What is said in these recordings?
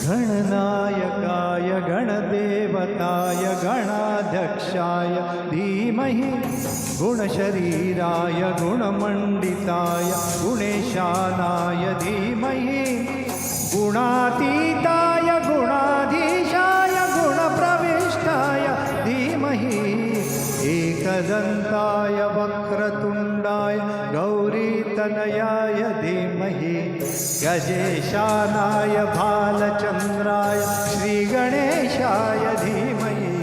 गणनायकाय गणदेवताय गणाध्यक्षाय धीमहि गुणशरीराय गुणमण्डिताय गुणेशानाय धीमहि गुणातीताय गुणाधीशाय गुणप्रविष्टाय धीमहि एकदन्ताय वक्रतुण्डाय गौरीतनयाय धीमहि गजेशानाय भालचन्द्राय श्रीगणेशाय धीमहि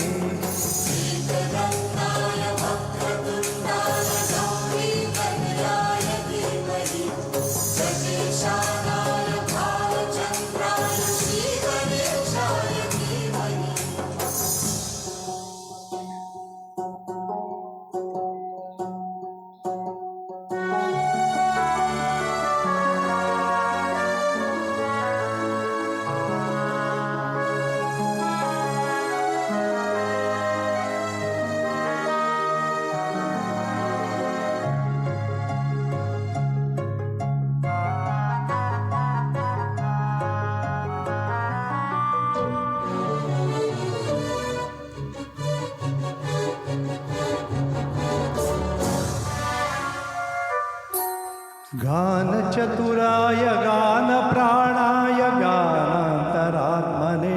गानचतुराय गानप्राणाय गानान्तरात्मने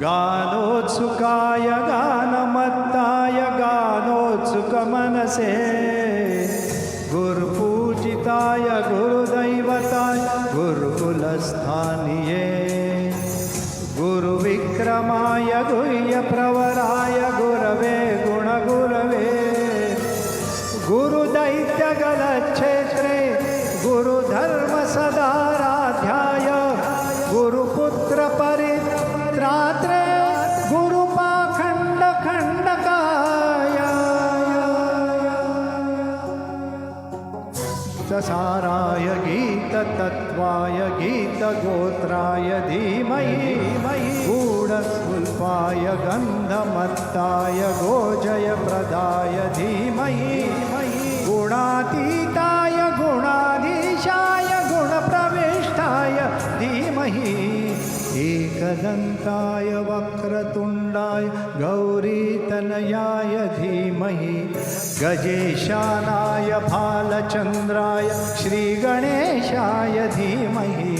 गानोत्सुकाय गानमत्ताय गानोत्सुकमनसे गुरुपूजिताय गुरुदैवताय गुरुकुलस्थानीये गुरुविक्रमाय गुह्यप्रवराय गुरवे गुणगुरवे गुरुदैत्यगलच्छेत्रे गुरुधर्मसदाराध्याय गुरुपुत्रपरित्रात्रे गुरुपाखण्डखण्डकाय साराय गीततत्त्वाय गीतगोत्राय धीमहि गूढस्वल्पाय गन्धमत्ताय गोजयप्रदाय धीमहि गुणातीताय गुणाधीशाय गुणप्रविष्टाय धीमहि एकदन्ताय वक्रतुण्डाय गौरीतनयाय धीमहि गजेशानाय भालचन्द्राय श्रीगणेशाय धीमहि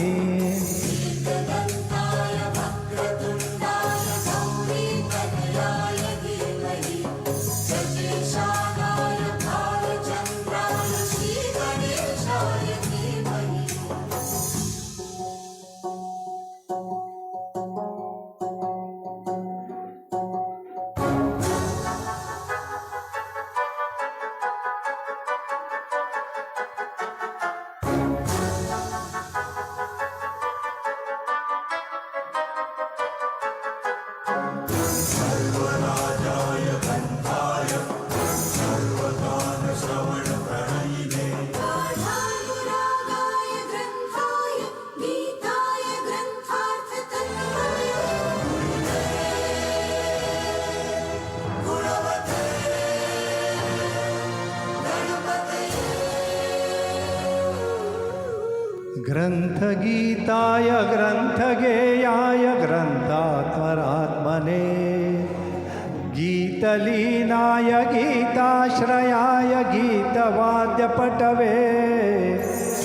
ग्रंथगीताय ग्रंथगेयाय ग्रंथात्मरात्मने गीतलीनाय गीताश्रयाय गीतवाद्यपटवे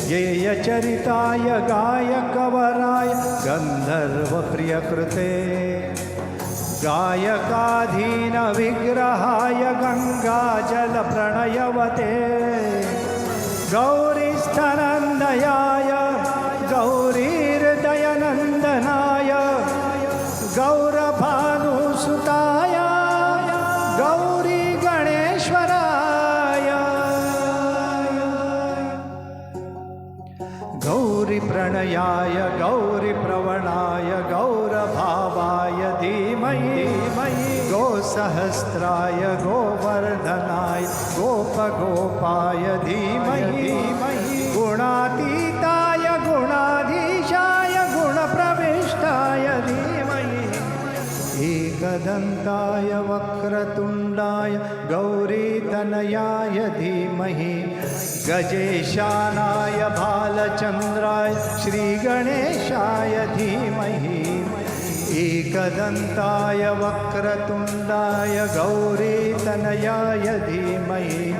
गेयचरिताय गायकवराय गन्धर्वप्रियकृते गायकाधीनविग्रहाय गङ्गाजलप्रणयवते गौरीस्थनन्दयाय गौरीहृदयनन्दनाय गौरभानुसुताय गौरी गणेश्वराय गौरीप्रणयाय गौरीप्रवणाय गौरभावाय धीमहि गोसहस्राय गोवर्धनाय गोपगोपाय धीमहि गुणातीताय गुणाधीशाय गुणप्रविष्टाय धीमहि एकदन्ताय एकदन्ताय वक्रतुण्डाय गौरीतनयाय धीमहि गजेशानाय भालचन्द्राय श्रीगणेशाय धीमहि एकदन्ताय वक्रतुण्डाय गौरीतनयाय धीमहि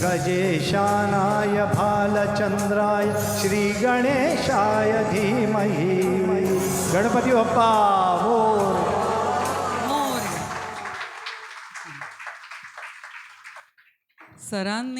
गजेशानाय भालचन्द्राय श्रीगणेशाय धीमहि गणपती बाप्पा मोरया. सरांनी